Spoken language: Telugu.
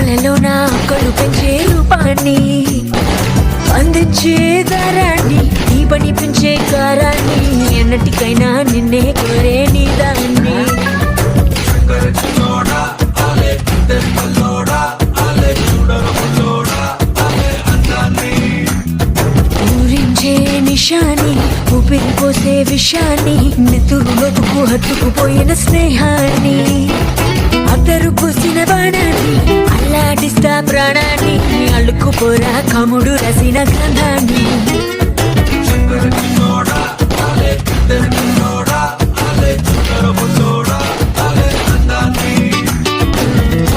కలలో నా కళ్ళు పెంచే రూపాన్ని అందించే దారాన్ని నీ పని పెంచే కారాన్ని ఎన్నటికైనా నిన్నే కోరే నీ దాన్ని ఊరించే నిషాని ఊపిరి పోసే విషాన్ని నెత్తుకు హత్తుకుపోయిన స్నేహాన్ని అద్దరు పూసిన బాణాన్ని అల్లాడిస్తా ప్రాణాన్ని అల్లుకుపోరా కముడు రసిన గంధాన్ని